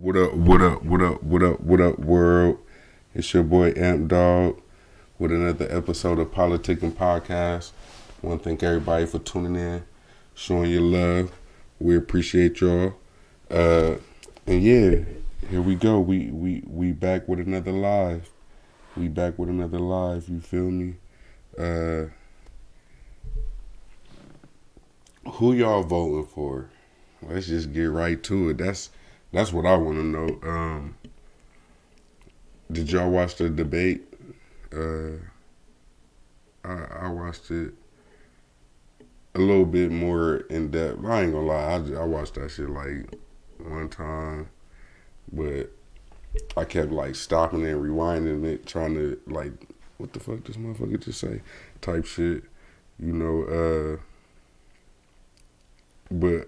What up, what up, what up, what up, what up, world? It's your boy Amp Dog with another episode of Politickin Podcast. I want to thank everybody for tuning in, showing your love. We appreciate y'all. And yeah, here we go. We back with another live. We back with another live, you feel me? Who y'all voting for? Let's just get right to it. That's what I want to know. Did y'all watch the debate? I watched it a little bit more in depth. I ain't gonna lie, I watched that shit like one time, but I kept like stopping and rewinding it, trying to like, what the fuck this motherfucker just say? Type shit, you know. But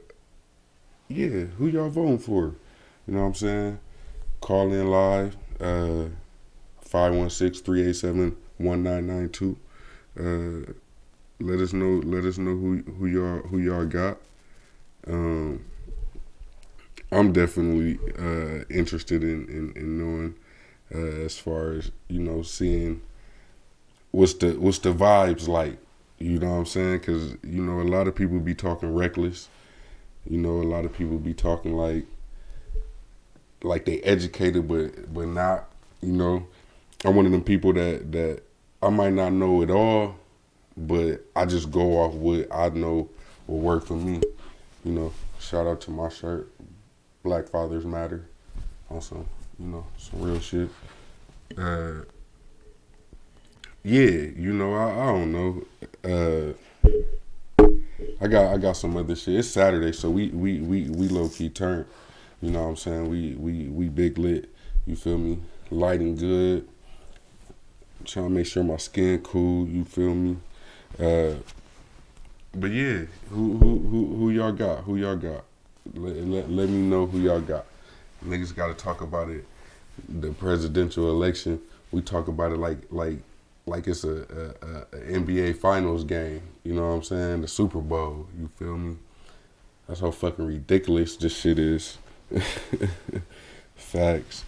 yeah, who y'all voting for? You know what I'm saying? Call in live, 516-387-1992. Let us know who y'all got. I'm definitely interested in knowing as far as, you know, seeing what's the vibes like. You know what I'm saying? Because, you know, a lot of people be talking reckless. You know, a lot of people be talking like they educated, but not. You know, I'm one of them people that I might not know it all, but I just go off what I know will work for me. You know, shout out to my shirt, Black Fathers Matter, on some, you know, some real shit. Yeah, you know, I don't know. I got some other shit. It's Saturday, so we low key turn. You know what I'm saying? We big lit. You feel me? Lighting good. Trying to make sure my skin cool. You feel me? But yeah, who y'all got? Who y'all got? Let me know who y'all got. Niggas got to talk about it. The presidential election. We talk about it like it's a NBA Finals game. You know what I'm saying? The Super Bowl. You feel me? That's how fucking ridiculous this shit is. Facts.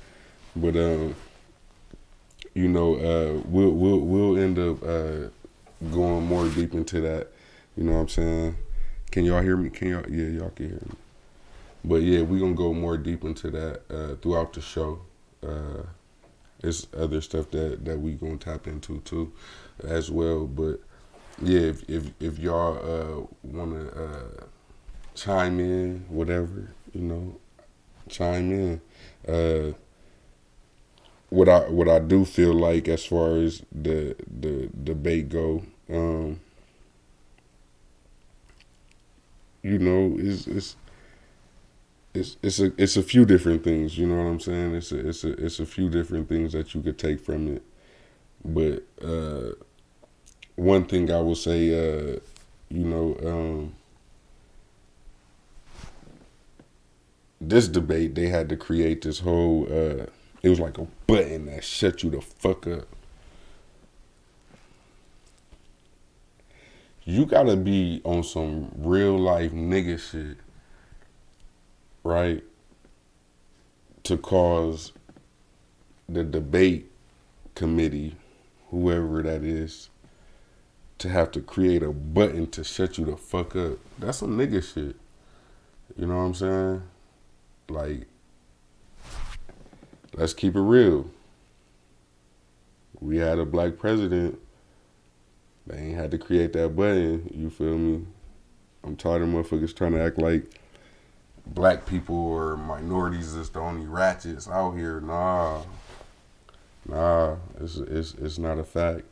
But you know, we'll end up going more deep into that. You know what I'm saying? Can y'all hear me? Yeah, y'all can hear me. But yeah, we're gonna go more deep into that throughout the show. There's other stuff that we gonna tap into too, as well. But yeah, if y'all wanna chime in, whatever, you know, chime in. What I do feel like as far as the debate go, you know, it's a few different things. You know what I'm saying? It's a few different things that you could take from it. But one thing I will say, you know, this debate, they had to create this whole. It was like a button that shut you the fuck up. You gotta be on some real life nigga shit, right? To cause the debate committee, whoever that is, to have to create a button to shut you the fuck up. That's some nigga shit. You know what I'm saying? Like, let's keep it real. We had a black president. They ain't had to create that button. You feel me? I'm tired of motherfuckers trying to act like black people or minorities is the only ratchets out here. Nah, it's not a fact.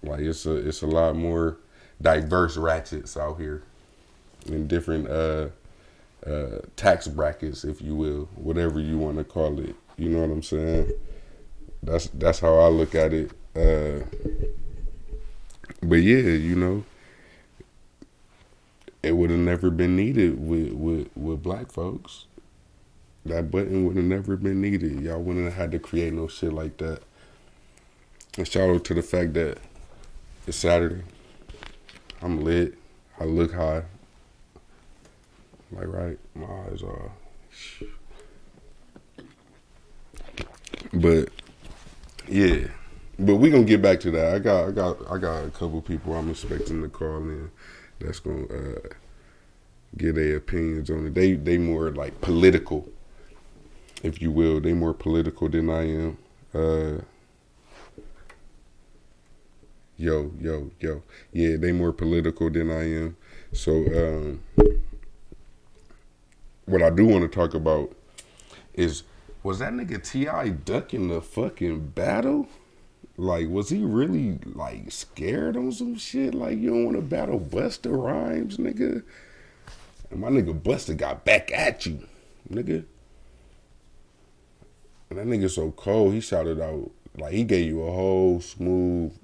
Like it's a lot more diverse ratchets out here in different tax brackets, if you will, whatever you want to call it. You know what I'm saying? That's how I look at it. But yeah, you know, it would have never been needed with black folks. That button would have never been needed. Y'all wouldn't have had to create no shit like that. And shout out to the fact that it's Saturday. I'm lit. I look high. Like, right, my eyes are. But yeah, but we gonna get back to that. I got a couple people I'm expecting to call in. That's gonna get their opinions on it. They more like political, if you will. They more political than I am. Uh, yo. Yeah, they more political than I am. So what I do want to talk about is, was that nigga T.I. ducking the fucking battle? Like, was he really like scared on some shit? Like, you don't want to battle Busta Rhymes, nigga? And my nigga Busta got back at you, nigga. And that nigga so cold, he shouted out, like, he gave you a whole smooth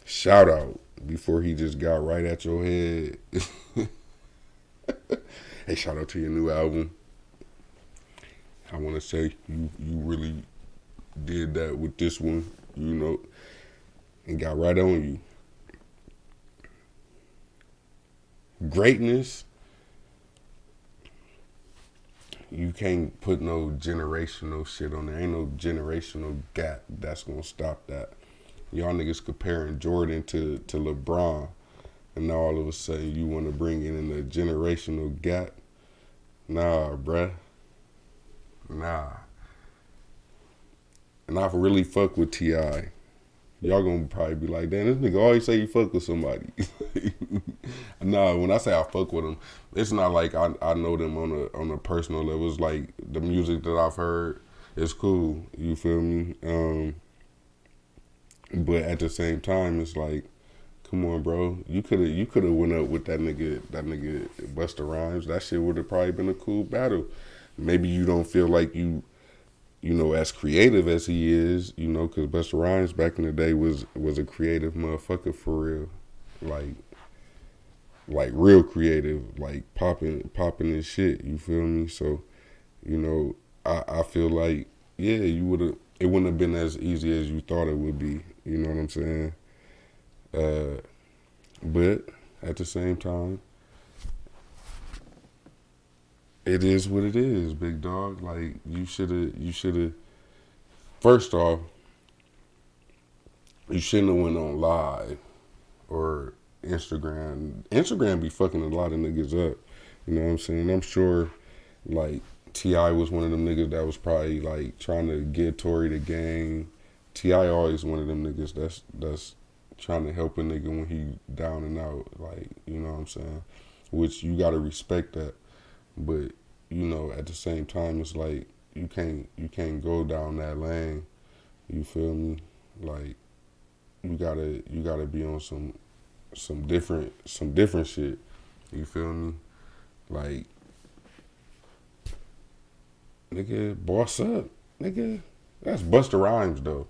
shout out before he just got right at your head. Hey, shout out to your new album. I want to say you really did that with this one, you know, and got right on you. Greatness, you can't put no generational shit on there. Ain't no generational gap that's gonna stop that. Y'all niggas comparing Jordan to LeBron, and now all of a sudden you want to bring in a generational gap. Nah, bruh. Nah. And I really fuck with T.I. Y'all gonna probably be like, damn, this nigga always say he fuck with somebody. Nah, when I say I fuck with him, it's not like I know them on a personal level. It's like the music that I've heard is cool. You feel me? But at the same time, it's like, come on, bro. You could have went up with that nigga Busta Rhymes. That shit would have probably been a cool battle. Maybe you don't feel like you know, as creative as he is, you know, because Busta Rhymes back in the day was a creative motherfucker for real, like real creative, like popping his shit. You feel me? So, you know, I feel like, yeah, it wouldn't have been as easy as you thought it would be. You know what I'm saying? But at the same time, it is what it is, big dog. Like, you should have. First off, you shouldn't have went on live or Instagram. Instagram be fucking a lot of niggas up. You know what I'm saying? I'm sure, like, T.I. was one of them niggas that was probably like trying to get Tory the game. T.I. always one of them niggas that's trying to help a nigga when he down and out. Like, you know what I'm saying? Which you gotta respect that. But, you know, at the same time, it's like you can't go down that lane. You feel me? Like, you gotta be on some different shit. You feel me? Like, nigga, boss up, nigga. That's Busta Rhymes though.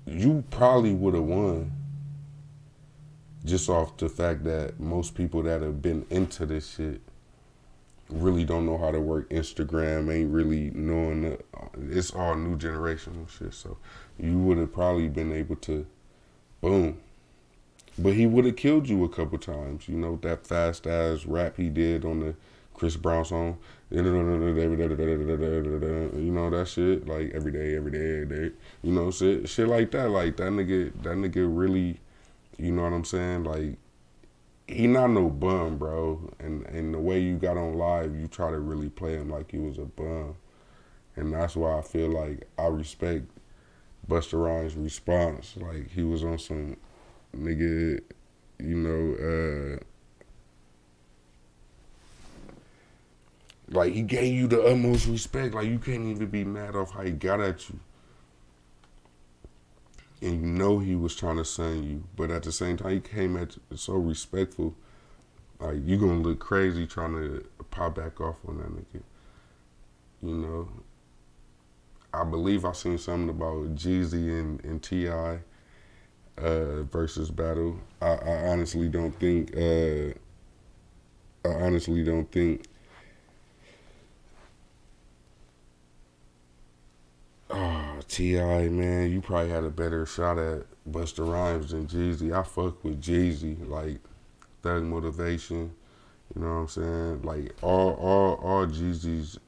You probably would have won just off the fact that most people that have been into this shit really don't know how to work Instagram, ain't really knowing it's all new generational shit. So you would have probably been able to, boom. But he would have killed you a couple times. You know, that fast ass rap he did on the Chris Brown song. You know that shit? Like every day. You know, shit like that. Like that nigga really, you know what I'm saying? Like, he not no bum, bro. And the way you got on live, you try to really play him like he was a bum. And that's why I feel like I respect Busta Rhymes' response. Like, he was on some nigga, you know, like, he gave you the utmost respect. Like, you can't even be mad off how he got at you. And you know he was trying to sing you. But at the same time, he came at you so respectful. Like, you gonna look crazy trying to pop back off on that nigga. You know? I believe I seen something about Jeezy and T.I. Versus battle. I honestly don't think T.I., man, you probably had a better shot at Busta Rhymes than Jeezy. I fuck with Jeezy, like Thug Motivation, you know what I'm saying? Like all Jeezy's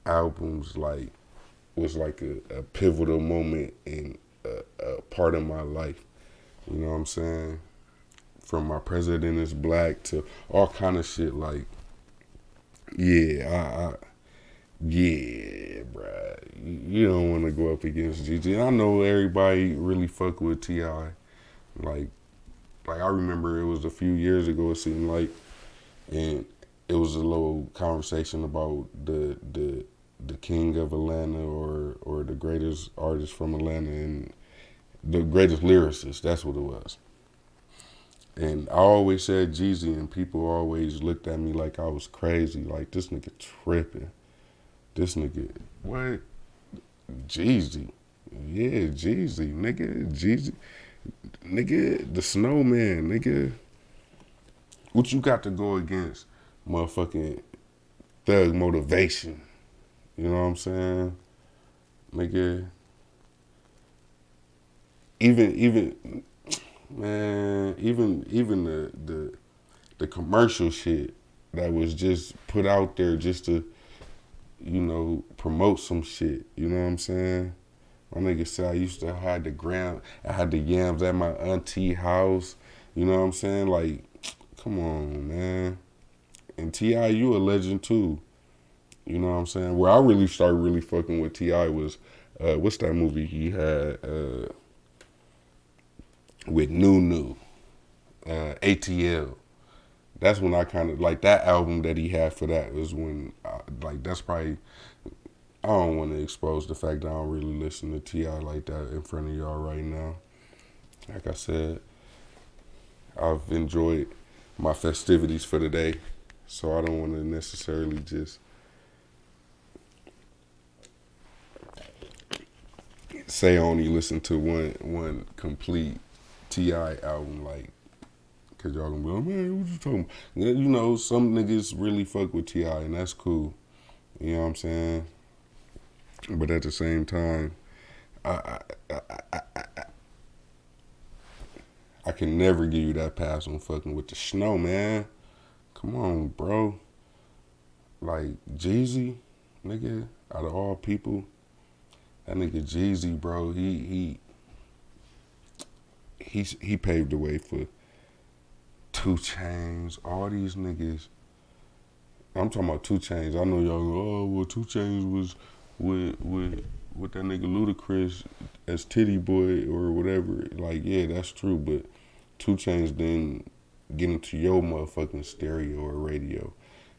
albums like was like a pivotal moment in a part of my life. You know what I'm saying? From My President Is Black to all kind of shit. Like, yeah, yeah, bruh. You don't want to go up against Gigi. And I know everybody really fuck with T.I. Like, I remember it was a few years ago, it seemed like, and it was a little conversation about the king of Atlanta or the greatest artist from Atlanta and the greatest lyricist. That's what it was. And I always said Jeezy, and people always looked at me like I was crazy. Like, this nigga tripping. This nigga, what? Jeezy. Yeah, Jeezy, nigga. Jeezy. Nigga, the snowman, nigga. What you got to go against? Motherfucking Thug Motivation. You know what I'm saying? Nigga. Even man, even the commercial shit that was just put out there just to, you know, promote some shit. You know what I'm saying? My nigga said I used to have I had the yams at my auntie house. You know what I'm saying? Like, come on, man. And T.I., you a legend too. You know what I'm saying? Where I really started really fucking with T.I. was, what's that movie he had with Nunu, ATL. That's when I kind of, like, that album that he had for that was when, like, that's probably, I don't want to expose the fact that I don't really listen to T.I. like that in front of y'all right now. Like I said, I've enjoyed my festivities for the day, so I don't want to necessarily just say I only listen to one complete T.I. album, like, cause y'all gonna be like, man, what you talking about? You know, some niggas really fuck with T.I., and that's cool. You know what I'm saying? But at the same time, I can never give you that pass on fucking with the snow, man. Come on, bro. Like, Jeezy, nigga, out of all people, that nigga Jeezy, bro, he paved the way for 2 Chainz, all these niggas. I'm talking about 2 Chainz. I know y'all go, oh, well, 2 Chainz was with that nigga Ludacris as Titty Boy or whatever. Like, yeah, that's true, but 2 Chainz didn't get into your motherfucking stereo or radio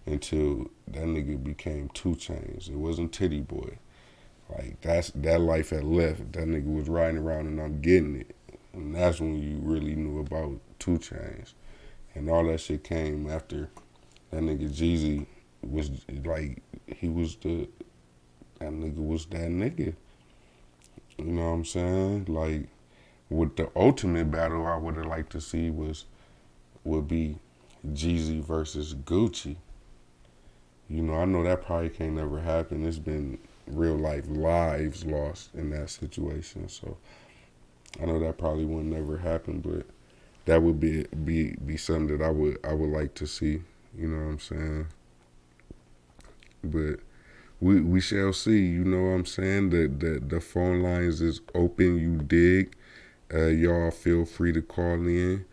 until that nigga became 2 Chainz. It wasn't Titty Boy. Like, that life had left. That nigga was riding around and I'm getting it. And that's when you really knew about 2 Chainz. And all that shit came after that nigga Jeezy was like, that nigga was that nigga. You know what I'm saying? Like, what the ultimate battle I would have liked to see would be Jeezy versus Gucci. You know, I know that probably can't never happen. There's been real life lives lost in that situation. So I know that probably would never happen, but that would be something that I would like to see. You know what I'm saying? But we shall see. You know what I'm saying? The phone lines is open. You dig? Y'all feel free to call in.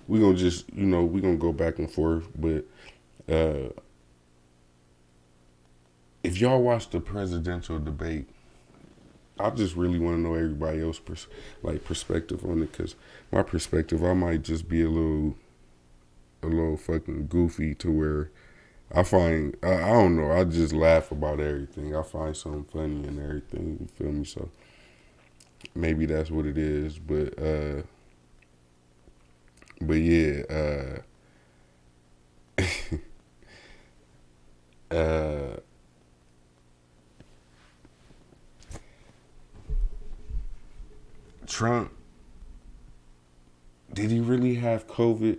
We gonna just, you know, we gonna go back and forth. But if y'all watch the presidential debate, I just really want to know everybody else's perspective on it, because my perspective, I might just be a little fucking goofy to where I don't know, I just laugh about everything. I find something funny in everything, you feel me? So maybe that's what it is, but yeah, Trump, did he really have COVID?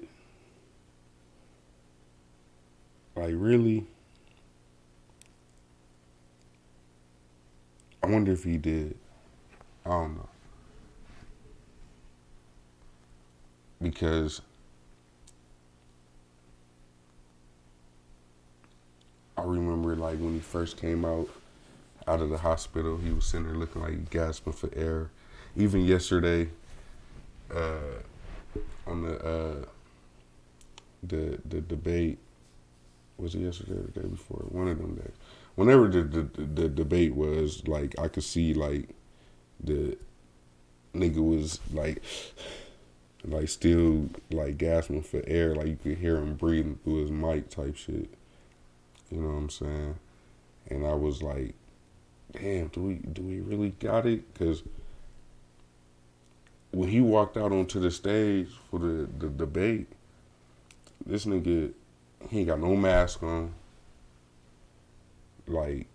Like, really? I wonder if he did. I don't know. Because like when he first came out of the hospital, he was sitting there looking like gasping for air. Even yesterday, on the debate, was it yesterday or the day before? One of them days. Whenever the debate was, like, I could see, like, the nigga was, like still, like, gasping for air. Like, you could hear him breathing through his mic type shit. You know what I'm saying? And I was like, damn, do we really got it? Because when he walked out onto the stage for the debate, this nigga, he ain't got no mask on. Like,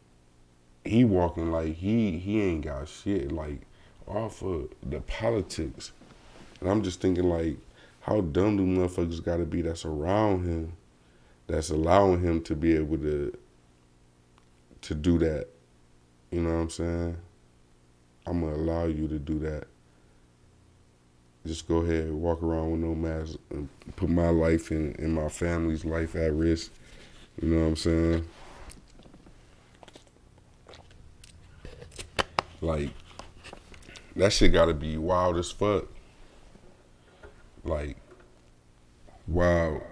he walking like he ain't got shit, like, off of the politics. And I'm just thinking, like, how dumb do motherfuckers gotta be that's around him, that's allowing him to be able to do that. You know what I'm saying? I'm gonna allow you to do that. Just go ahead and walk around with no mask and put my life and my family's life at risk. You know what I'm saying? Like, that shit gotta be wild as fuck. Like, wild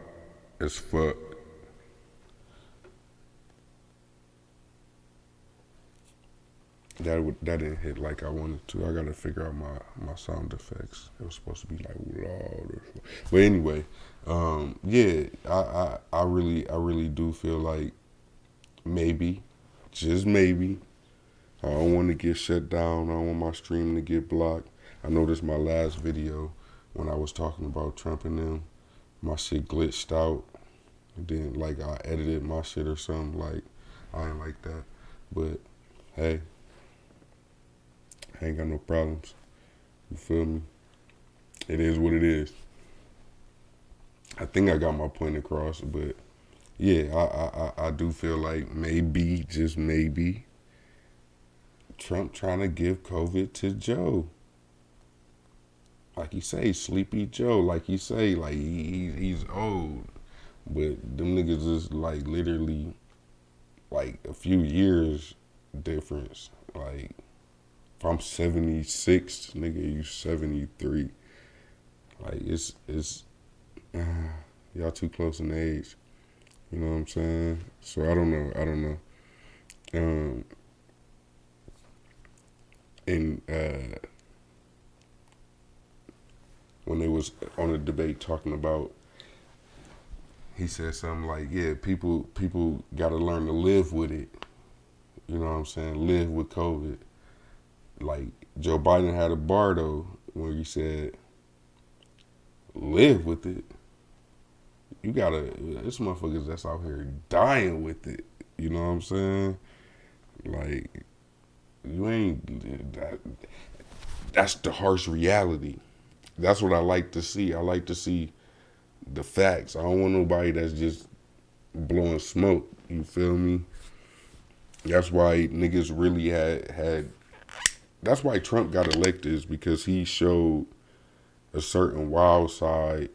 as fuck. That didn't hit like I wanted to. I gotta figure out my sound effects. It was supposed to be like loud. But anyway, yeah, I really do feel like maybe, just maybe, I don't want to get shut down. I don't want my stream to get blocked. I know this is my last video when I was talking about Trump and them. My shit glitched out. And then, like, I edited my shit or something. Like, I ain't like that. But, hey, I ain't got no problems. You feel me? It is what it is. I think I got my point across. But, yeah, I do feel like maybe, just maybe, Trump trying to give COVID to Joe. Like he say, Sleepy Joe. Like he say, like he's old. But them niggas is like literally like a few years difference. Like, if I'm 76, nigga, you 73. Like, it's y'all too close in age. You know what I'm saying? So I don't know. And when they was on the debate talking about, he said something like, yeah, people got to learn to live with it. You know what I'm saying? Live with COVID. Like, Joe Biden had a bar, though, where he said, live with it. You got to, there's motherfuckers that's out here dying with it. You know what I'm saying? Like, you ain't, that's the harsh reality. That's what I like to see. I like to see the facts. I don't want nobody that's just blowing smoke. You feel me? That's why niggas really had that's why Trump got elected, is because he showed a certain wild side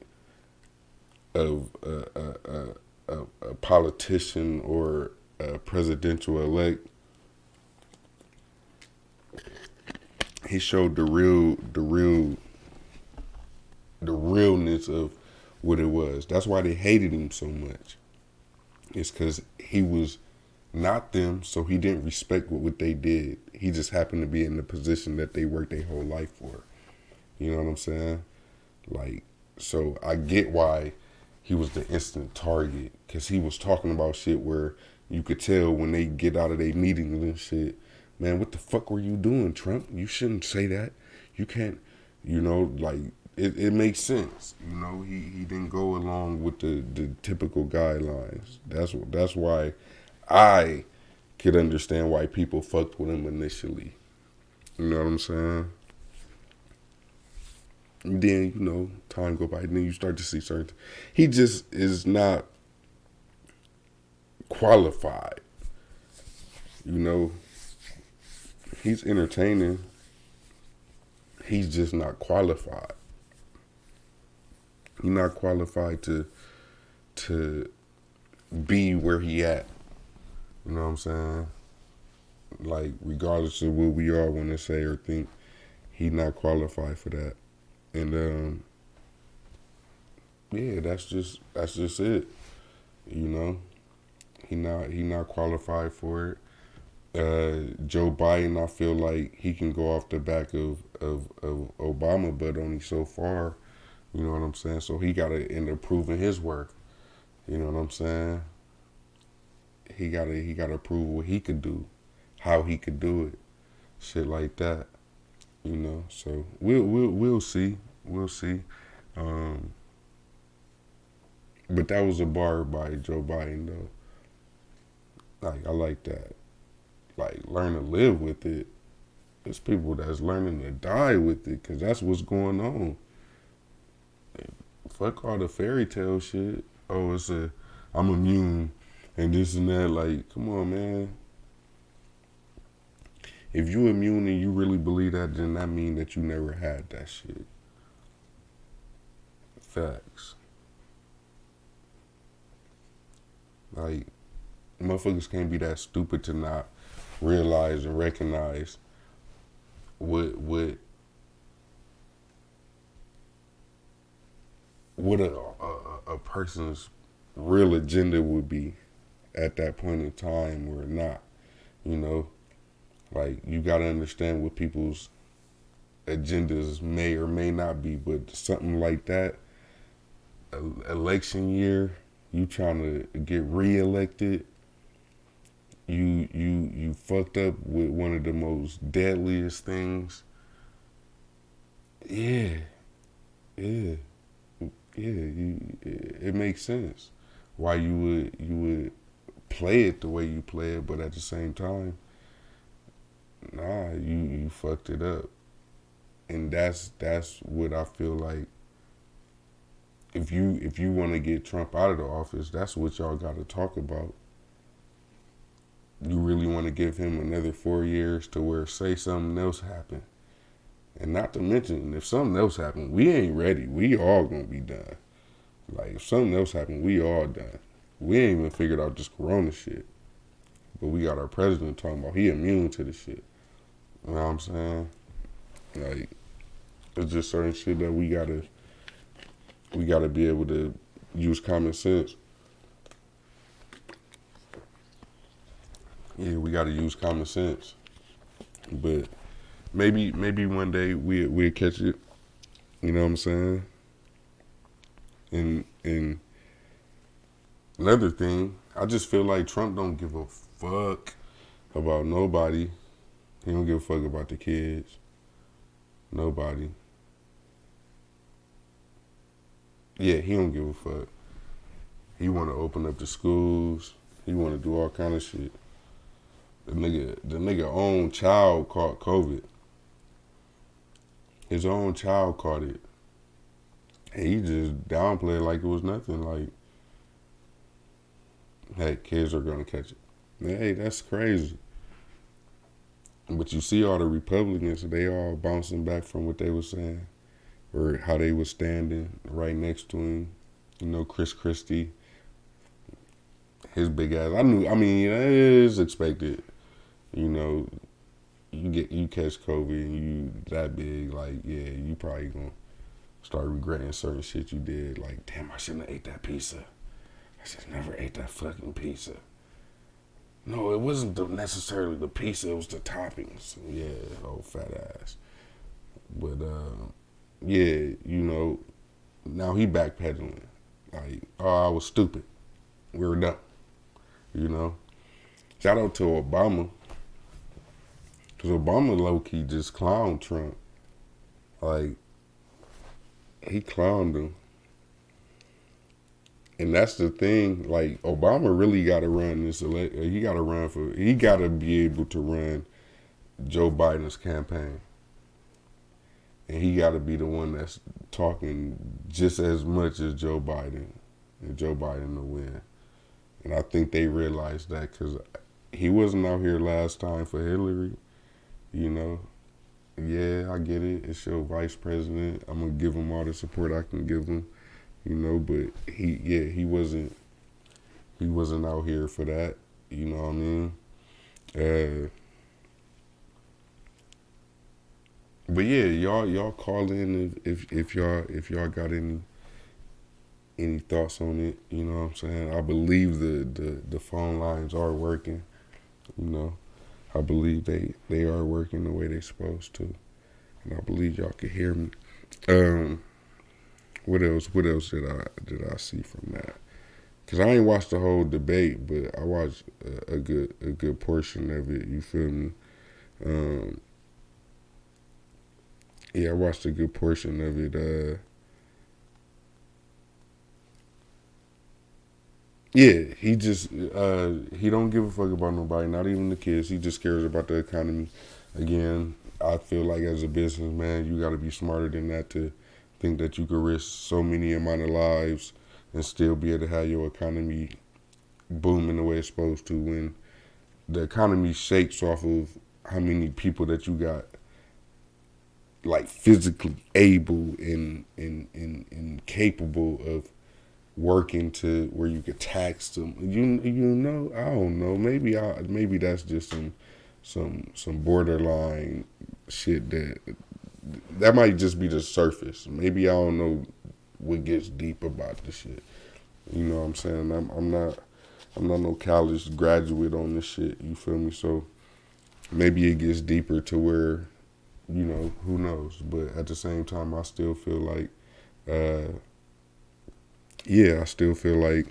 of a politician or a presidential elect. He showed the realness of what it was. That's why they hated him so much. It's because he was not them, so he didn't respect what they did. He just happened to be in the position that they worked their whole life for. You know what I'm saying? Like, so I get why he was the instant target, because he was talking about shit where you could tell when they get out of their meetings and shit, man, what the fuck were you doing, Trump? You shouldn't say that. You can't, you know, like, it makes sense. You know, he didn't go along with the typical guidelines. That's why I could understand why people fucked with him initially. You know what I'm saying? And then, you know, time go by, and then you start to see certain. He just is not qualified. You know, he's entertaining. He's just not qualified. He's not qualified to be where he at. You know what I'm saying? Like, regardless of what we all want to say or think, he not qualified for that. And yeah, that's just it. You know, he not qualified for it. Joe Biden, I feel like he can go off the back of Obama, but only so far. You know what I'm saying? So he got to end up proving his work. You know what I'm saying? He gotta prove what he could do, how he could do it, shit like that. You know. So we'll see. We'll see. Um, but that was a bar by Joe Biden though. Like I like that. Like learn to live with it. There's people that's learning to die with it because that's what's going on. Fuck all the fairy tale shit. Oh, I'm immune and this and that. Like, come on, man. If you immune and you really believe that, then that mean that you never had that shit. Facts. Like, motherfuckers can't be that stupid to not realize and recognize what a person's real agenda would be at that point in time or not. You know, like you gotta understand what people's agendas may or may not be, but something like that, election year, you trying to get reelected, you fucked up with one of the most deadliest things. Yeah, yeah, it makes sense why you would play it the way you play it, but at the same time, nah, you fucked it up, and that's what I feel like. If you want to get Trump out of the office, that's what y'all got to talk about. You really want to give him another 4 years to where say something else happened, and not to mention if something else happened, we ain't ready. We all gonna be done. Like if something else happened, we all done. We ain't even figured out this corona shit, but we got our president talking about he immune to the shit. You know what I'm saying? Like it's just certain shit that we gotta be able to use common sense. Yeah, we gotta use common sense. But maybe one day we'll catch it. You know what I'm saying? And another thing, I just feel like Trump don't give a fuck about nobody. He don't give a fuck about the kids. Nobody. Yeah, he don't give a fuck. He want to open up the schools. He want to do all kind of shit. The nigga own child caught COVID. His own child caught it. And he just downplayed like it was nothing. Like, hey, kids are gonna catch it. Hey, that's crazy. But you see all the Republicans, they all bouncing back from what they were saying or how they was standing right next to him. You know, Chris Christie, his big ass. I mean, it is expected. You know, you catch COVID and you that big, like, yeah, you probably gonna start regretting certain shit you did. Like, damn, I shouldn't have ate that pizza. I should have never ate that fucking pizza. No, it wasn't necessarily the pizza, it was the toppings. Yeah, old fat ass. But, yeah, you know, now he backpedaling. Like, oh, I was stupid. We were done. You know? Shout out to Obama. Because Obama low-key just clowned Trump. Like, he clowned him. And that's the thing, like, Obama really got to run this election. He got to be able to run Joe Biden's campaign. And he got to be the one that's talking just as much as Joe Biden. And Joe Biden to win. And I think they realized that because he wasn't out here last time for Hillary. You know, yeah, I get it. It's your vice president. I'm going to give him all the support I can give him. You know, but he wasn't out here for that. You know what I mean? Uh, but yeah, y'all call in if y'all got any thoughts on it. You know what I'm saying? I believe the phone lines are working. You know, I believe they are working the way they're supposed to, and I believe y'all can hear me. Um, what else? What else did I see from that? Cause I ain't watched the whole debate, but I watched a good portion of it. You feel me? Um, yeah, I watched a good portion of it. Yeah, he don't give a fuck about nobody, not even the kids. He just cares about the economy. Again, I feel like as a businessman, you got to be smarter than that to think that you could risk so many amount of lives and still be able to have your economy booming the way it's supposed to when the economy shapes off of how many people that you got like physically able and capable of working to where you could tax them. You know, I don't know. Maybe that's just some borderline shit that might just be the surface. Maybe I don't know what gets deep about the shit. You know what I'm saying? I'm not no college graduate on this shit. You feel me? So maybe it gets deeper to where, who knows? But at the same time, I still feel like, yeah, I still feel like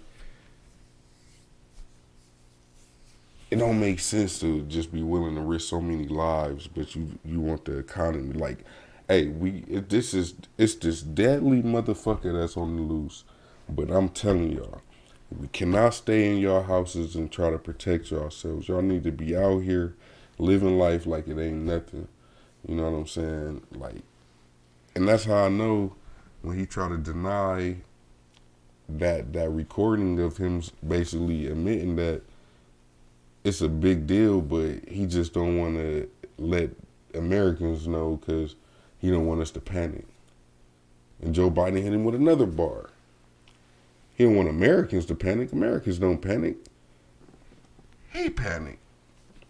it don't make sense to just be willing to risk so many lives, but you want the economy. Like, hey, it's this deadly motherfucker that's on the loose. But I'm telling y'all, we cannot stay in y'all houses and try to protect yourselves. Y'all need to be out here living life like it ain't nothing. You know what I'm saying? Like, and that's how I know when he tried to deny that recording of him basically admitting that it's a big deal, but he just don't want to let Americans know because he don't want us to panic. And Joe Biden hit him with another bar. He don't want Americans to panic. Americans don't panic. He panicked.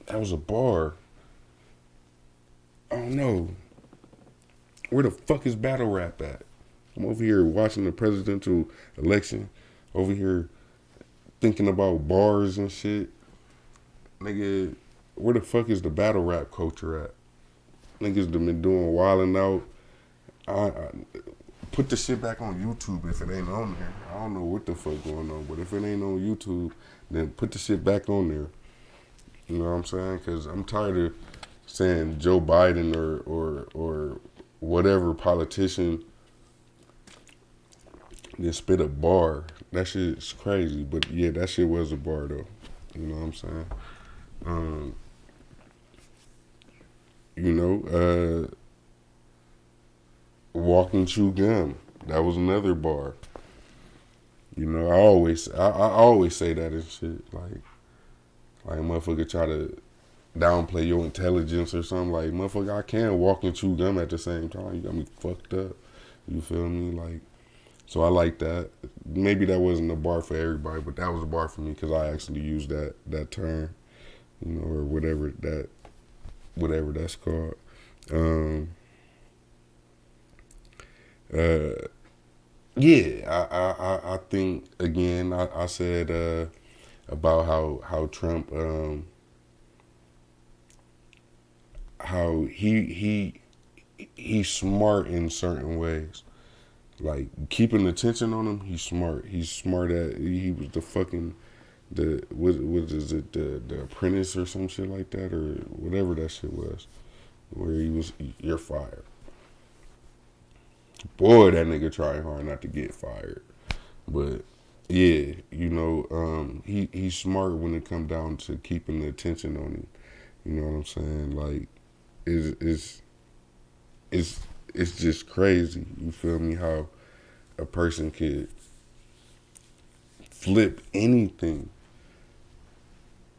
That was a bar. I don't know. Where the fuck is battle rap at? I'm over here watching the presidential election, over here thinking about bars and shit. Nigga, where the fuck is the battle rap culture at? Niggas been doing wilding out. I put the shit back on YouTube if it ain't on there. I don't know what the fuck going on, but if it ain't on YouTube, then put the shit back on there. You know what I'm saying? Because I'm tired of saying Joe Biden or whatever politician just spit a bar. That shit's crazy. But yeah, that shit was a bar though. You know what I'm saying? Um, walk and chew gum. That was another bar. You know, I always say that and shit. Like motherfucker try to downplay your intelligence or something. Like motherfucker, I can walk and chew gum at the same time. You got me fucked up. You feel me? Like, so I like that. Maybe that wasn't a bar for everybody, but that was a bar for me because I actually used that term, or whatever that's called. Um, uh, yeah, I think again I said about how Trump how he's smart in certain ways. Like keeping attention on him, he's smart. He's smart at he was the fucking what is it the apprentice or some shit like that or whatever that shit was, where he was you're fired. Boy, that nigga trying hard not to get fired. But yeah, he's smart when it comes down to keeping the attention on him. You know what I'm saying? Like, it's it's it's just crazy. You feel me? How a person could flip anything,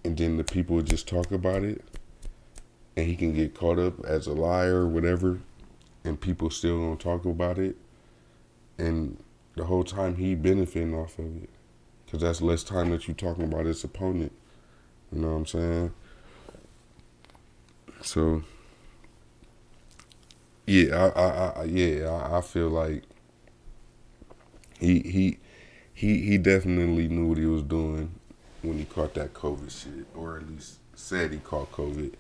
and then the people would just talk about it, and he can get caught up as a liar or whatever, and people still don't talk about it, and the whole time he benefiting off of it, because that's less time that you talking about his opponent. You know what I'm saying? So yeah, I feel like he he he definitely knew what he was doing when he caught that COVID shit, or at least said he caught COVID,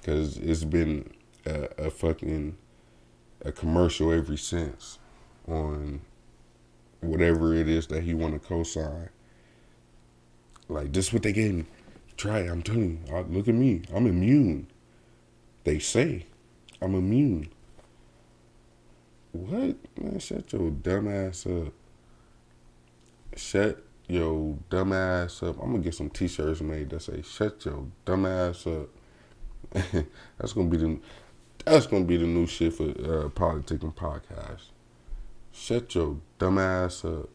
because it's been a fucking a commercial ever since on whatever it is that he want to co-sign. Like, this is what they gave me. Try it. I'm telling you. Look at me. I'm immune. They say I'm immune. What? Man, shut your dumb ass up. Shut your dumb ass up. I'm gonna get some t-shirts made that say "Shut your dumb ass up." that's gonna be the that's gonna be the new shit for Politickin Podcast. Shut your dumb ass up.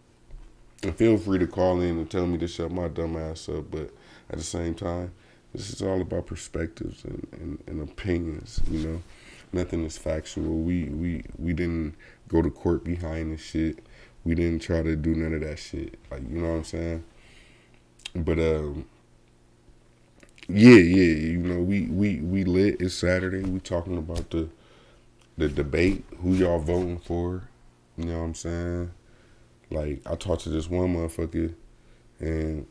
And feel free to call in and tell me to shut my dumb ass up, but at the same time, this is all about perspectives and opinions, you know. Nothing is factual. We didn't go to court behind this shit. We didn't try to do none of that shit. Like, you know what I'm saying? But yeah, you know, we lit. It's Saturday. We talking about the debate, who y'all voting for. You know what I'm saying? Like, I talked to this one motherfucker, and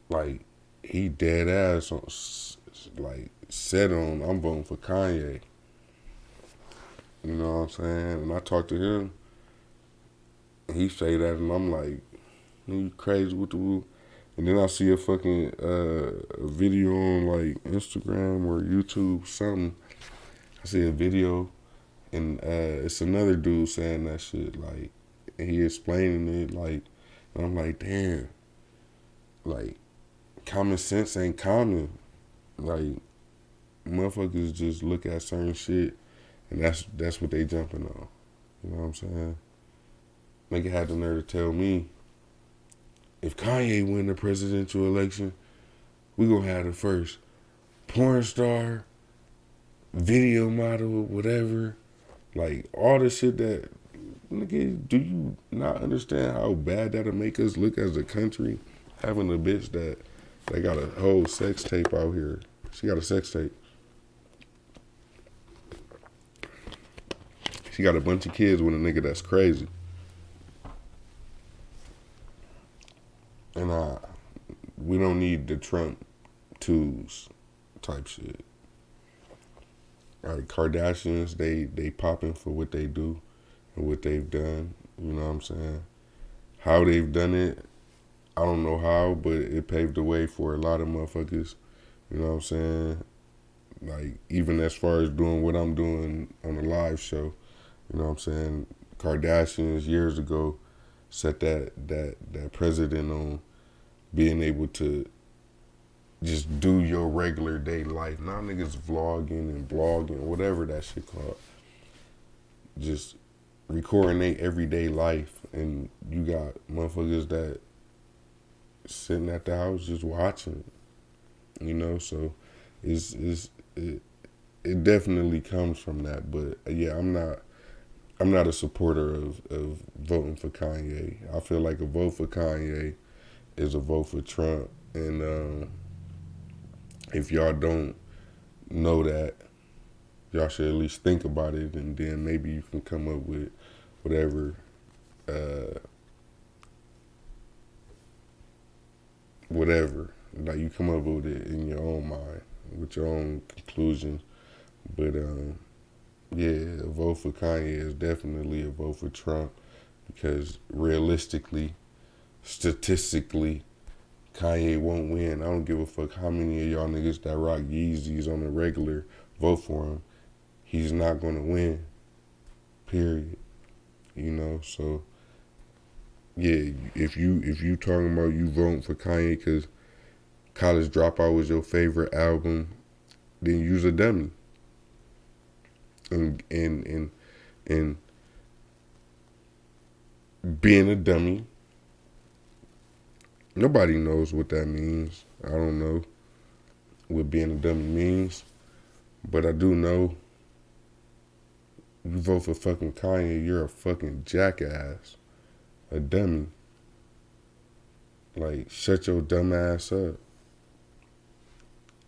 like, he dead ass on, like, set on, I'm voting for Kanye. You know what I'm saying? And I talked to him, and he say that, and I'm like, you crazy with the woo? And then I see a fucking a video on like Instagram or YouTube, something. I see a video, and it's another dude saying that shit, like, and he explaining it, like, and I'm like, damn, like, common sense ain't common. Like, motherfuckers just look at certain shit, and that's what they jumping on. You know what I'm saying? Nigga had the nerve to tell me, if Kanye win the presidential election, we gonna have the first porn star, video model, whatever. Like, all the shit that, nigga, do you not understand how bad that'll make us look as a country? Having a bitch that got a whole sex tape out here. She got a sex tape. She got a bunch of kids with a nigga that's crazy. And we don't need the Trump twos type shit. Like, Kardashians, they popping for what they do and what they've done. You know what I'm saying? How they've done it, I don't know how, but it paved the way for a lot of motherfuckers. You know what I'm saying? Like, even as far as doing what I'm doing on a live show, you know what I'm saying? Kardashians years ago set that precedent on being able to just do your regular day life. Now niggas vlogging and blogging, whatever that shit called. Just recording their everyday life, and you got motherfuckers that sitting at the house just watching, you know. So it definitely comes from that. But yeah, I'm not a supporter of voting for Kanye. I feel like a vote for Kanye is a vote for Trump. And if y'all don't know that, y'all should at least think about it, and then maybe you can come up with whatever whatever. Like, you come up with it in your own mind, with your own conclusions. But yeah, a vote for Kanye is definitely a vote for Trump, because realistically, statistically, Kanye won't win. I don't give a fuck how many of y'all niggas that rock Yeezys on the regular vote for him. He's not gonna win. Period. You know, so yeah, if you talking about you voting for Kanye because College Dropout was your favorite album, then you's a dummy. And being a dummy, nobody knows what that means. I don't know what being a dummy means, but I do know, you vote for fucking Kanye, you're a fucking jackass, a dummy. Like, shut your dumb ass up.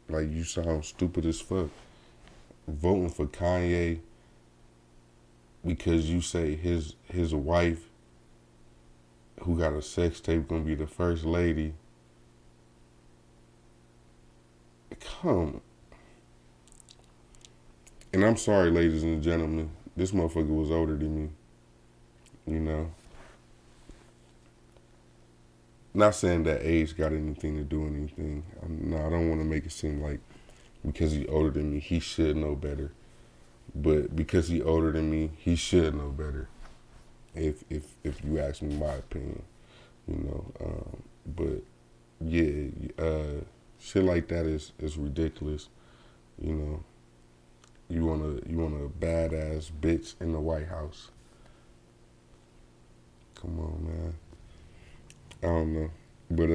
Like, you sound stupid as fuck. Voting for Kanye because you say his wife, who got a sex tape, gonna be the first lady. Come. And I'm sorry, ladies and gentlemen. This motherfucker was older than me. You know? Not saying that age got anything to do with anything. I don't want to make it seem like because he's older than me, he should know better. But because he's older than me, he should know better. If you ask me my opinion, you know. But yeah, shit like that is ridiculous. You know, you want a badass bitch in the White House. Come on, man. I don't know, but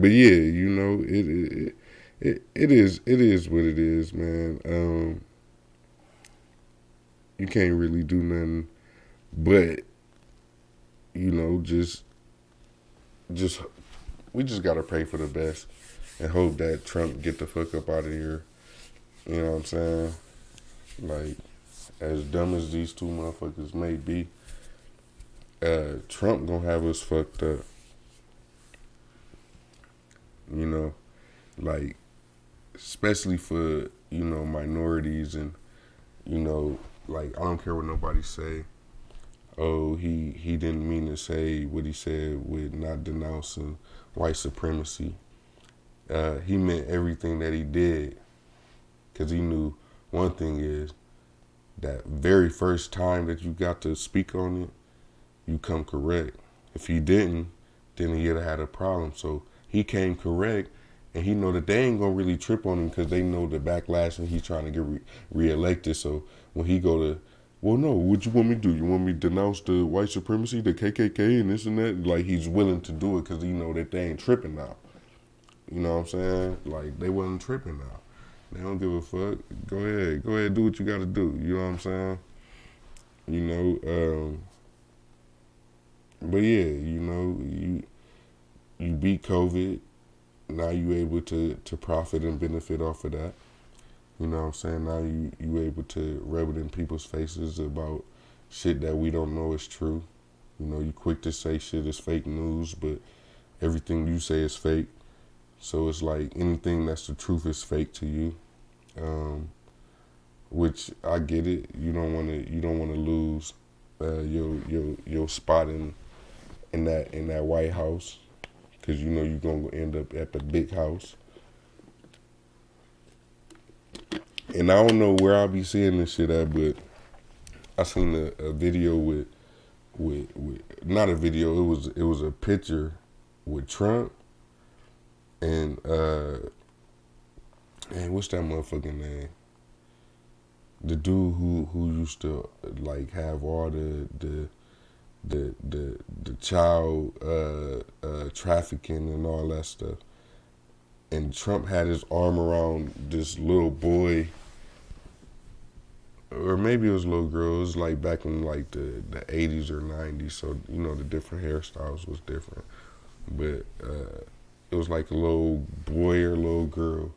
yeah, you know, it is what it is, man. You can't really do nothing, but you know, just we just gotta pray for the best and hope that Trump get the fuck up out of here. You know what I'm saying? Like, as dumb as these two motherfuckers may be, Trump gonna have us fucked up. You know, like, especially for, you know, minorities and, you know, like, I don't care what nobody say. Oh, he didn't mean to say what he said with not denouncing white supremacy. He meant everything that he did, because he knew one thing is that very first time that you got to speak on it, you come correct. If he didn't, then he'd have had a problem. So he came correct, and he know that they ain't gonna really trip on him because they know the backlash and he's trying to get reelected. So when he go to, well, no, what you want me to do? You want me to denounce the white supremacy, the KKK, and this and that? Like, he's willing to do it because he know that they ain't tripping now. You know what I'm saying? Like, they wasn't tripping now. They don't give a fuck. Go ahead, do what you got to do. You know what I'm saying? You know, but yeah, you know, you beat COVID. Now you able to profit and benefit off of that. You know what I'm saying? Now you able to rub it in people's faces about shit that we don't know is true. You know, you quick to say shit is fake news, but everything you say is fake. So it's like anything that's the truth is fake to you. Which I get it. You don't wanna lose your spot in that White House, because you know you're gonna end up at the big house. And I don't know where I'll be seeing this shit at, but I seen a video with not a video. It was a picture with Trump and man, what's that motherfucking name? The dude who used to like have all the child trafficking and all that stuff. And Trump had his arm around this little boy, or maybe it was a little girl. It was like back in like the 80s or 90s, so you know the different hairstyles was different. But it was like a little boy or little girl,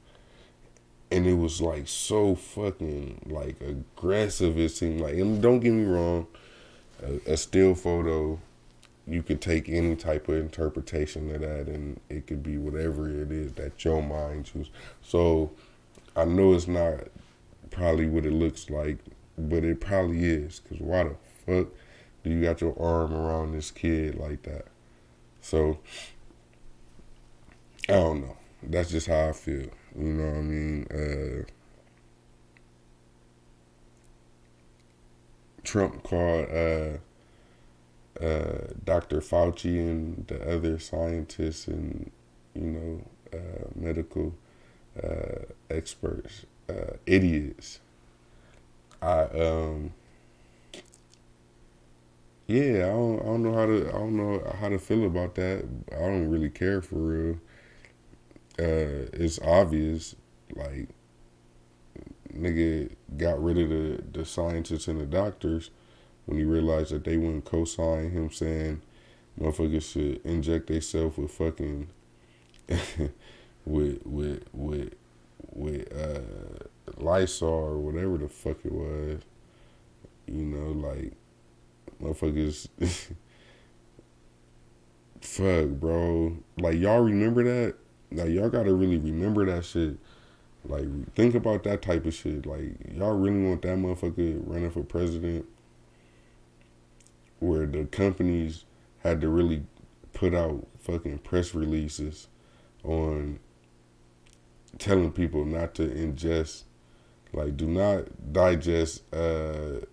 and it was like so fucking like aggressive. It seemed like, and don't get me wrong, a still photo, you could take any type of interpretation of that, and it could be whatever it is that your mind chooses. So I know it's not probably what it looks like, but it probably is, because why the fuck do you got your arm around this kid like that? So I don't know. That's just how I feel. You know what I mean? Trump called Dr. Fauci and the other scientists and, you know, medical experts idiots. I don't know how to feel about that. I don't really care for real. It's obvious, like, nigga got rid of the scientists and the doctors when he realized that they wouldn't co-sign him saying motherfuckers should inject themselves with fucking with Lysol or whatever the fuck it was. You know, like motherfuckers. Fuck, bro. Like y'all remember that? Like y'all gotta really remember that shit. Like think about that type of shit. Like y'all really want that motherfucker running for president, where the companies had to really put out fucking press releases on telling people not to ingest, like do not digest or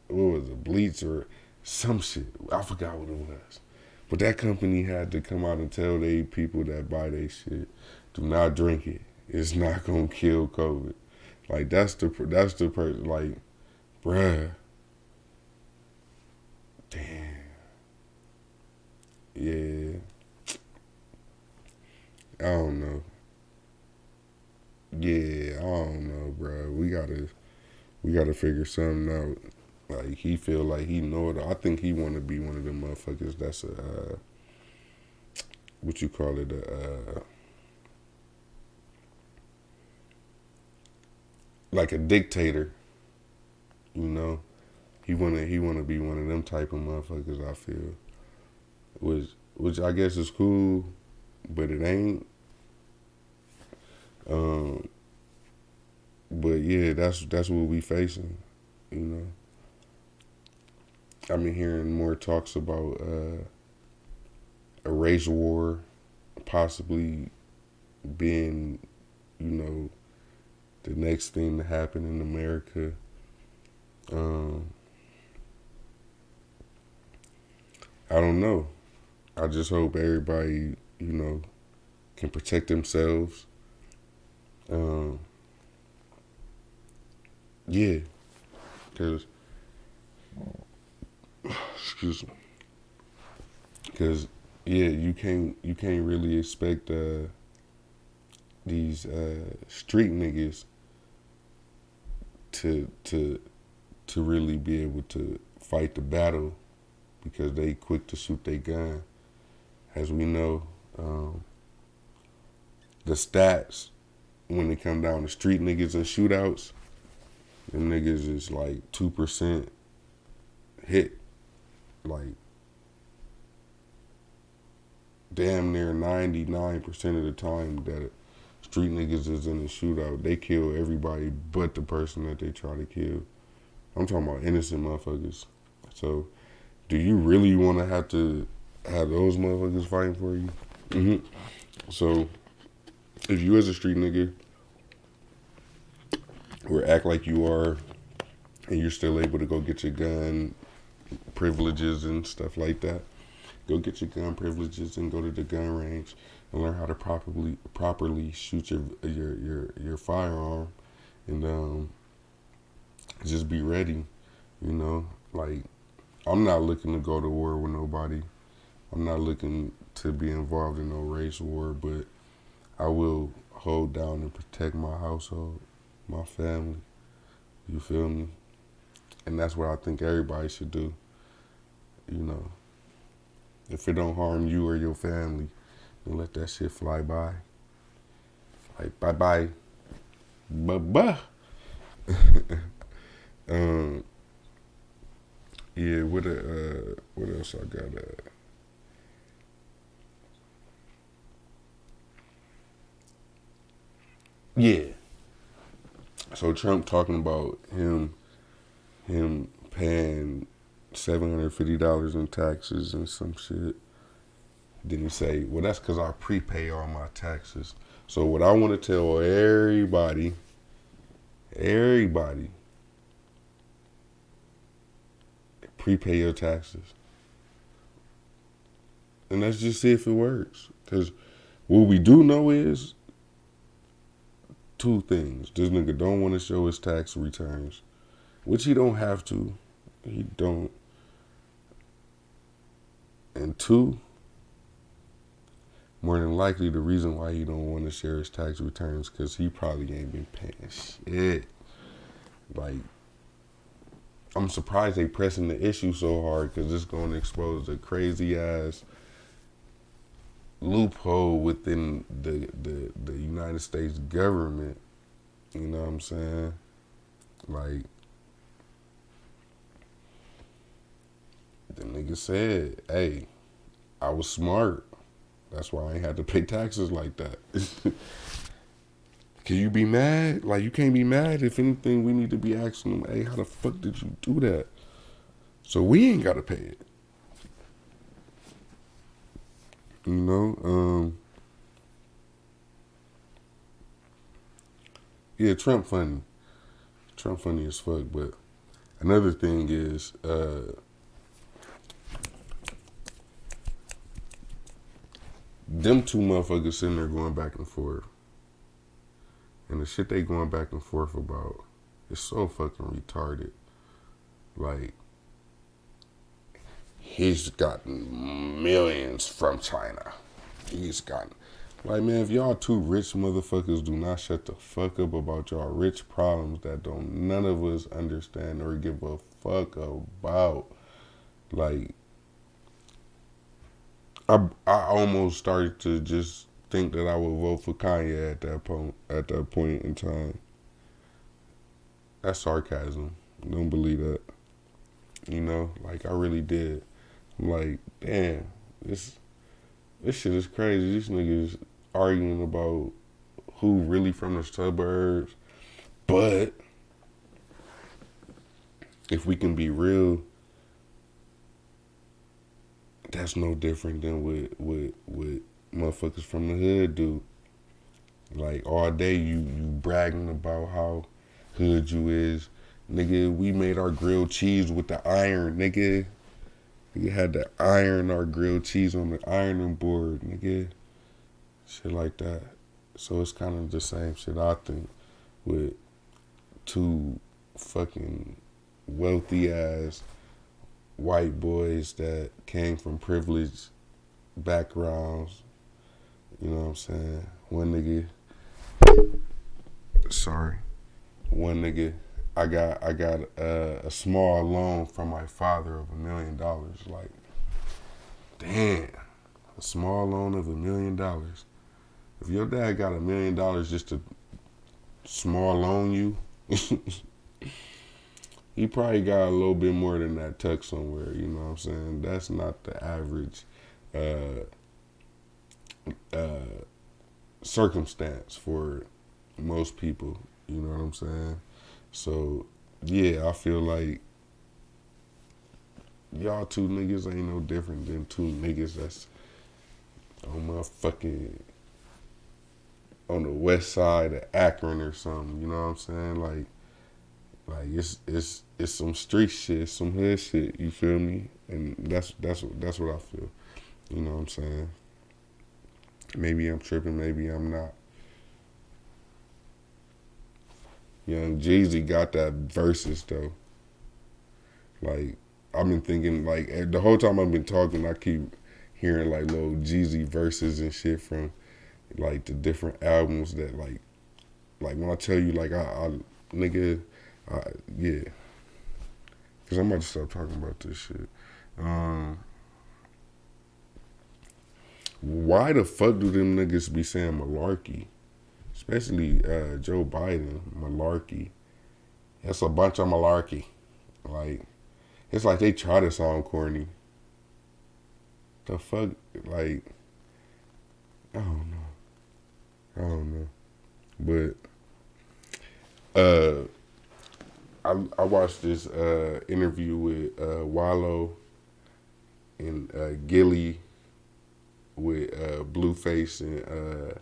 what was it, bleach or some shit. I forgot what it was. But that company had to come out and tell they people that buy their shit, do not drink it. It's not gonna kill COVID. Like that's the person. Like, bruh, damn, yeah. I don't know. Yeah, I don't know, bruh. We gotta figure something out. Like he feel like he know it. I think he want to be one of them motherfuckers. That's a what you call it? Like a dictator. You know, he wanna be one of them type of motherfuckers. I feel, which I guess is cool, but it ain't. Um, but yeah, that's what we facing. You know. I've been hearing more talks about a race war possibly being, you know, the next thing to happen in America. I don't know. I just hope everybody, you know, can protect themselves. Um, yeah, because, excuse me. Because yeah, you can't really expect these street niggas to really be able to fight the battle because they quick to shoot their gun. As we know, the stats when it come down to street niggas and shootouts, them niggas is like 2% hit, like damn near 99% of the time that street niggas is in a shootout, they kill everybody but the person that they try to kill. I'm talking about innocent motherfuckers. So, do you really want to have those motherfuckers fighting for you? Mm-hmm. So, if you as a street nigga, or act like you are, and you're still able to go get your gun privileges and stuff like that, go get your gun privileges and go to the gun range and learn how to properly shoot your firearm, and just be ready. You know, like I'm not looking to go to war with nobody. I'm not looking to be involved in no race war, but I will hold down and protect my household, my family. You feel me? And that's what I think everybody should do. You know, if it don't harm you or your family, then let that shit fly by. Like bye-bye. Bye-bye. Yeah, what else I got? Yeah. So Trump talking about him paying $750 in taxes and some shit. Then he say, well, that's because I prepay all my taxes. So what I want to tell everybody, prepay your taxes. And let's just see if it works. Because what we do know is two things. This nigga don't want to show his tax returns, which he don't have to. He don't. And two, more than likely the reason why he don't want to share his tax returns because he probably ain't been paying shit. Like, I'm surprised they pressing the issue so hard because it's going to expose a crazy ass loophole within the United States government. You know what I'm saying? Like, the nigga said, hey, I was smart. That's why I ain't had to pay taxes like that. Can you be mad? Like, you can't be mad. If anything, we need to be asking them, hey, how the fuck did you do that? So we ain't got to pay it. You know? Yeah, Trump funny. Trump funny as fuck. But another thing is, them two motherfuckers sitting there going back and forth. And the shit they going back and forth about is so fucking retarded. Like, he's gotten millions from China. He's gotten... Like, man, if y'all two rich motherfuckers do not shut the fuck up about y'all rich problems that don't none of us understand or give a fuck about, like, I almost started to just think that I would vote for Kanye at that point in time. That's sarcasm. Don't believe that. You know, like, I really did. I'm like, damn, this shit is crazy. These niggas arguing about who really from the suburbs. But if we can be real, that's no different than what motherfuckers from the hood do. Like, all day you bragging about how hood you is. Nigga, we made our grilled cheese with the iron, nigga. We had to iron our grilled cheese on the ironing board, nigga. Shit like that. So it's kind of the same shit, I think, with two fucking wealthy ass white boys that came from privileged backgrounds. You know what I'm saying? One nigga, I got a small loan from my father of $1 million. Like, damn, a small loan of $1 million. If your dad got $1 million just to small loan you, he probably got a little bit more than that tucked somewhere. You know what I'm saying? That's not the average circumstance for most people. You know what I'm saying? So, yeah, I feel like y'all two niggas ain't no different than two niggas that's on motherfucking on the west side of Akron or something. You know what I'm saying? Like it's some street shit, some hood shit. You feel me? And that's what I feel. You know what I'm saying? Maybe I'm tripping, maybe I'm not. Young Jeezy got that verses though. Like, I've been thinking, like, the whole time I've been talking, I keep hearing like little Jeezy verses and shit from like the different albums that like when I tell you, like, nigga, yeah, because I'm about to stop talking about this shit. Why the fuck do them niggas be saying malarkey? Especially Joe Biden, malarkey. That's a bunch of malarkey. Like, it's like they try to sound corny. The fuck, like, I don't know. But I watched this interview with Yall and Gilly with Blueface and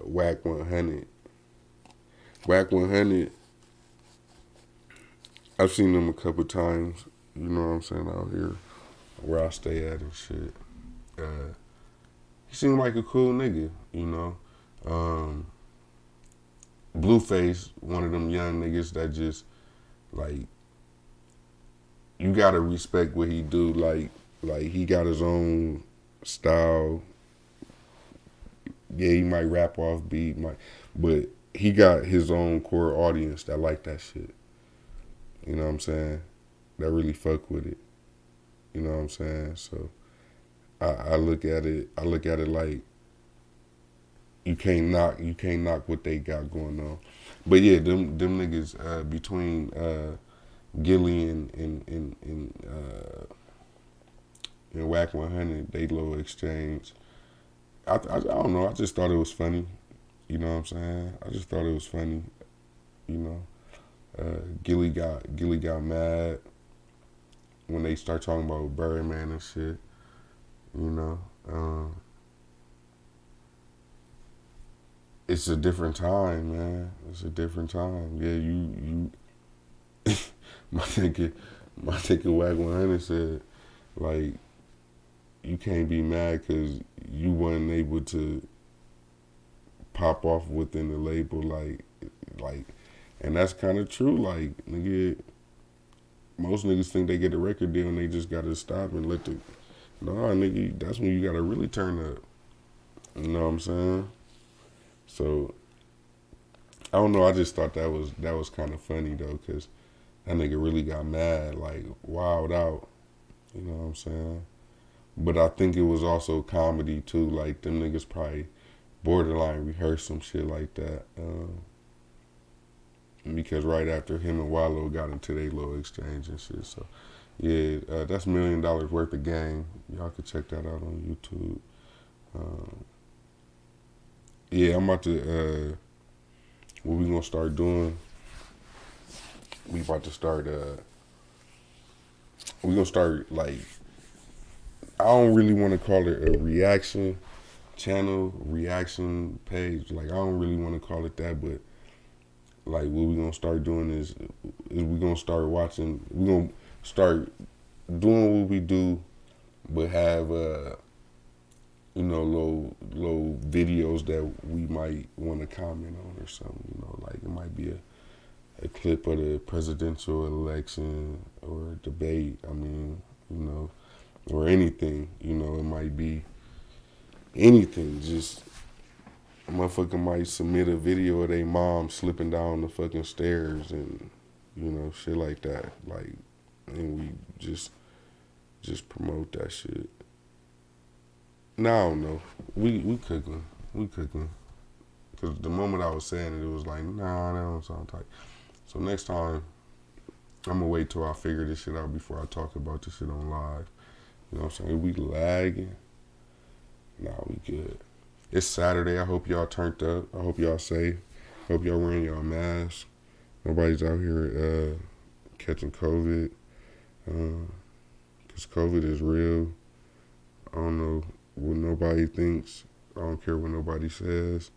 Whack 100. Whack 100, I've seen them a couple times, you know what I'm saying, out here where I stay at and shit. He seemed like a cool nigga, you know. Blueface, one of them young niggas that just, like, you gotta respect what he do. Like he got his own style. Yeah, he might rap off beat, but he got his own core audience that like that shit. You know what I'm saying? That really fuck with it. You know what I'm saying? So I look at it. I look at it like you can't knock what they got going on. But yeah, them niggas between Gilly and Whack 100, they little exchange. I don't know. I just thought it was funny. You know what I'm saying? I just thought it was funny. You know, Gilly got mad when they start talking about Birdman and shit. You know, it's a different time, man. It's a different time. Yeah, you my nigga Whack 100 said, like, you can't be mad because you wasn't able to pop off within the label, like, and that's kind of true. Like, nigga, most niggas think they get a record deal and they just gotta stop and let the, nah, nigga, that's when you gotta really turn up. You know what I'm saying? So I don't know. I just thought that was kind of funny though, cause that nigga really got mad, like wilded out. You know what I'm saying? But I think it was also comedy too. Like them niggas probably borderline rehearsed some shit like that. Because right after him and Wallow got into their little exchange and shit. So yeah, that's $1 million worth of game. Y'all can check that out on YouTube. Yeah, I'm about to. What we gonna start doing? We about to start. We gonna start like. I don't really want to call it a reaction channel, reaction page. Like I don't really want to call it that, but like what we gonna start doing is we gonna start watching. We gonna start doing what we do, but have you know, little videos that we might want to comment on or something. You know, like it might be a clip of the presidential election or debate. I mean, you know, or anything. You know, it might be anything. Just a motherfucker might submit a video of their mom slipping down the fucking stairs and you know shit like that. Like, and we just promote that shit. No, I don't know. We cooking. We cooking. Because the moment I was saying it, it was like, nah, that don't sound tight. So next time, I'm going to wait till I figure this shit out before I talk about this shit on live. You know what I'm saying? We lagging. Nah, we good. It's Saturday. I hope y'all turned up. I hope y'all safe. Hope y'all wearing y'all masks. Nobody's out here catching COVID. Because COVID is real. I don't know what nobody thinks. I don't care what nobody says.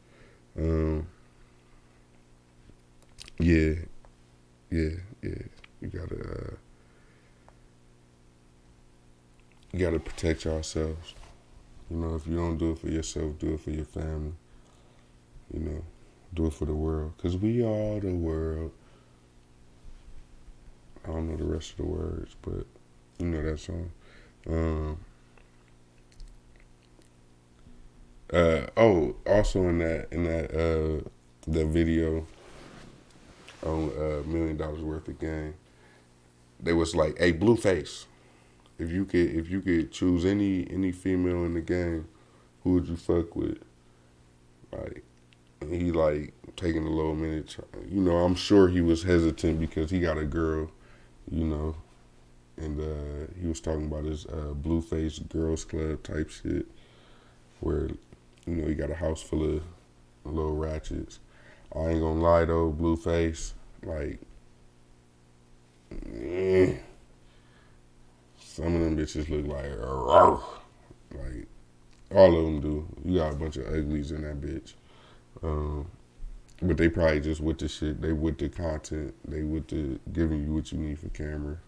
Yeah. You gotta protect yourselves. You know, if you don't do it for yourself, do it for your family. You know, do it for the world. Cause we are the world. I don't know the rest of the words, but you know that song. Also in that video on $1 million worth of game, they was like, "Hey, Blueface, if you could choose any female in the game, who would you fuck with?" Like, and he like taking a little minute. You know, I'm sure he was hesitant because he got a girl. You know, and he was talking about his Blueface Girls Club type shit, where you know he got a house full of little ratchets. I ain't gonna lie though, Blueface, like, some of them bitches look like all of them do. You got a bunch of uglies in that bitch, but they probably just with the shit. They with the content. They with the giving you what you need for camera.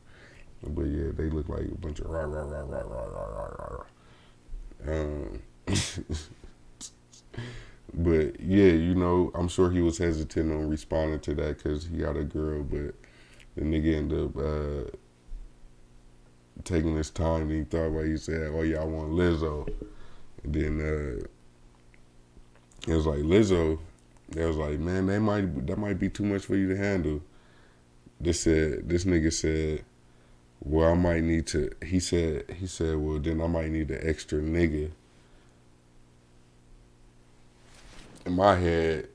But yeah, they look like a bunch of But yeah, you know, I'm sure he was hesitant on responding to that because he got a girl, but the nigga ended up taking his time and he thought about it. He said, "Oh yeah, I want Lizzo." And then it was like, Lizzo, They was like, man, that might be too much for you to handle. This nigga said, well, I might need to. He said, well, then I might need an extra nigga. In my head,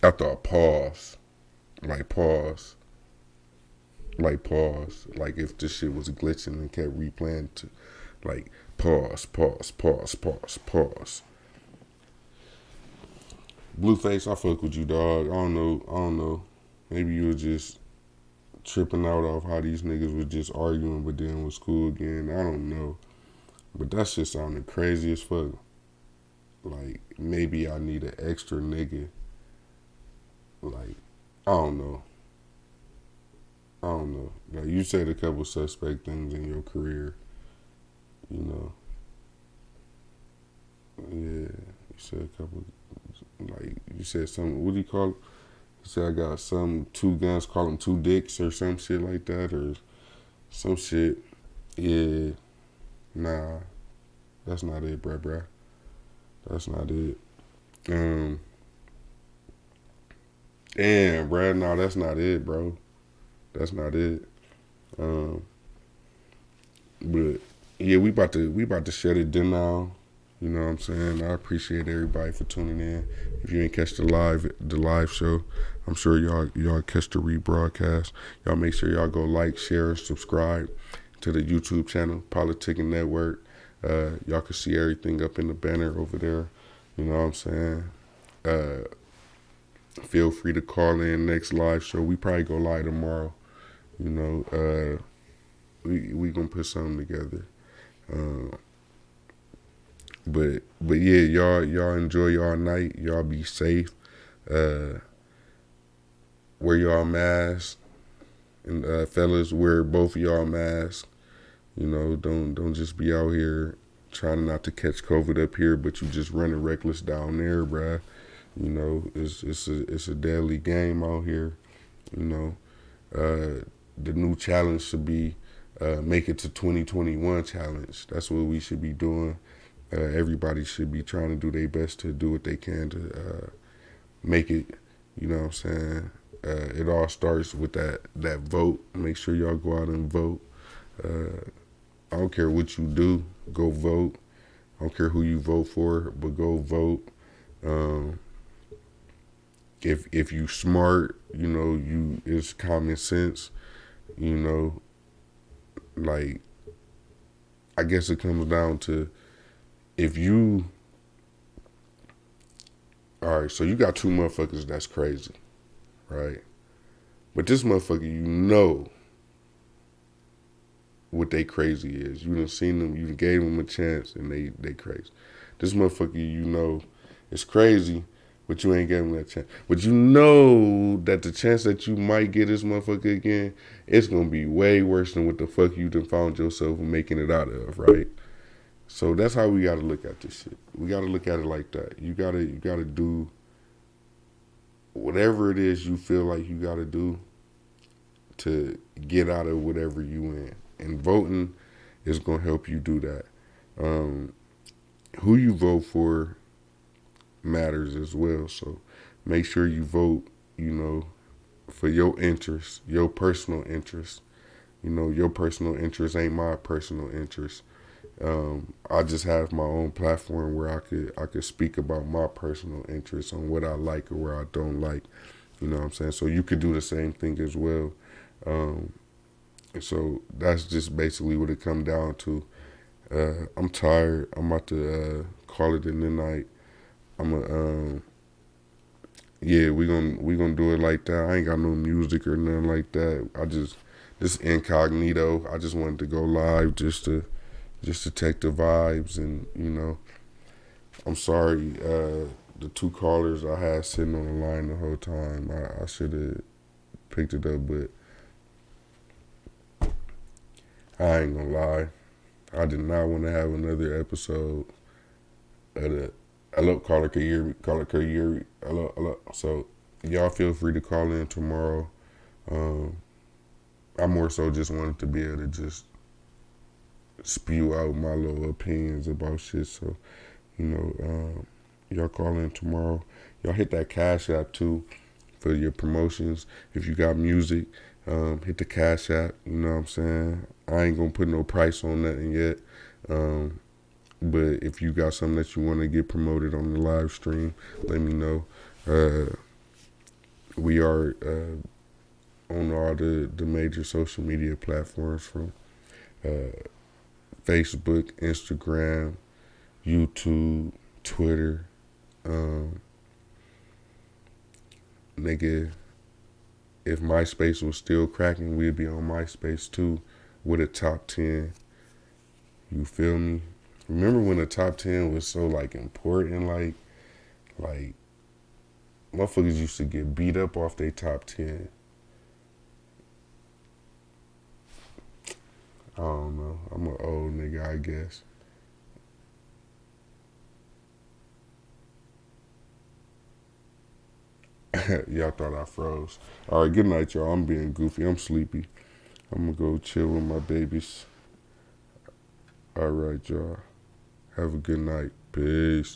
I thought pause, like pause, like if this shit was glitching and kept replaying to, like pause, pause, pause, pause, pause. Blueface, I fuck with you, dog. I don't know. Maybe you were just tripping out off how these niggas was just arguing, but then was cool again. I don't know. But that shit sounded crazy as fuck. Like, maybe I need an extra nigga. Like, I don't know. Like, you said a couple suspect things in your career, you know. Yeah, you said a couple, like, you said something, what do you call it? You said I got two guns, call them two dicks or some shit like that, or some shit. Yeah, nah, that's not it, bruh. That's not it. Damn, bruh, nah, that's not it, bro. That's not it. But yeah, we about to shut it down now. You know what I'm saying? I appreciate everybody for tuning in. If you ain't catch the live show, I'm sure y'all catch the rebroadcast. Y'all make sure y'all go like, share, and subscribe to the YouTube channel, Politickin Network. Y'all can see everything up in the banner over there. You know what I'm saying? Feel free to call in next live show. We probably go live tomorrow. You know, we gonna put something together. But yeah, y'all enjoy y'all night. Y'all be safe. Wear y'all masks, and fellas, wear both of y'all masks. You know, don't just be out here trying not to catch COVID up here, but you just running reckless down there, bruh. You know, it's a deadly game out here. You know, the new challenge should be make it to 2021 challenge. That's what we should be doing. Everybody should be trying to do their best to do what they can to make it. You know what I'm saying? It all starts with that vote. Make sure y'all go out and vote. I don't care what you do, go vote. I don't care who you vote for, but go vote. If you smart, you know, it's common sense. You know, like, I guess it comes down to, if you, all right, so you got two motherfuckers that's crazy, right? But this motherfucker, you know what they crazy is. You done seen them, you gave them a chance, and they crazy. This motherfucker, you know, is crazy, but you ain't gave him that chance. But you know that the chance that you might get this motherfucker again, it's gonna be way worse than what the fuck you done found yourself making it out of, right? So that's how we gotta look at this shit. We gotta look at it like that. You gotta do whatever it is you feel like you gotta do to get out of whatever you in. And voting is gonna help you do that. Who you vote for matters as well. So make sure you vote, you know, for your interests, your personal interests. You know, your personal interest ain't my personal interest. I just have my own platform where I could speak about my personal interests on what I like or where I don't like. You know what I'm saying? So you could do the same thing as well. So that's just basically what it comes down to. I'm tired. I'm about to call it in the night. Yeah, we gonna do it like that. I ain't got no music or nothing like that. This incognito. I just wanted to go live just to take the vibes, and you know, I'm sorry, the two callers I had sitting on the line the whole time. I should have picked it up, but I ain't gonna lie. I did not want to have another episode of the hello caller, can you hear me? Caller, can you hear me? Hello. So y'all feel free to call in tomorrow. I more so just wanted to be able to just spew out my little opinions about shit. So, you know, Y'all call in tomorrow. Y'all hit that Cash App too for your promotions. If you got music, hit the Cash App. You know what I'm saying? I ain't gonna put no price on nothing yet. But if you got something that you want to get promoted on the live stream, let me know. We are on all the major social media platforms from Facebook, Instagram, YouTube, Twitter. Nigga, if MySpace was still cracking, we'd be on MySpace too with a top 10. You feel me? Remember when the top 10 was so like important? Like motherfuckers used to get beat up off their top 10. I don't know. I'm an old nigga, I guess. Y'all thought I froze. All right, good night, y'all. I'm being goofy. I'm sleepy. I'm gonna go chill with my babies. All right, y'all. Have a good night. Peace.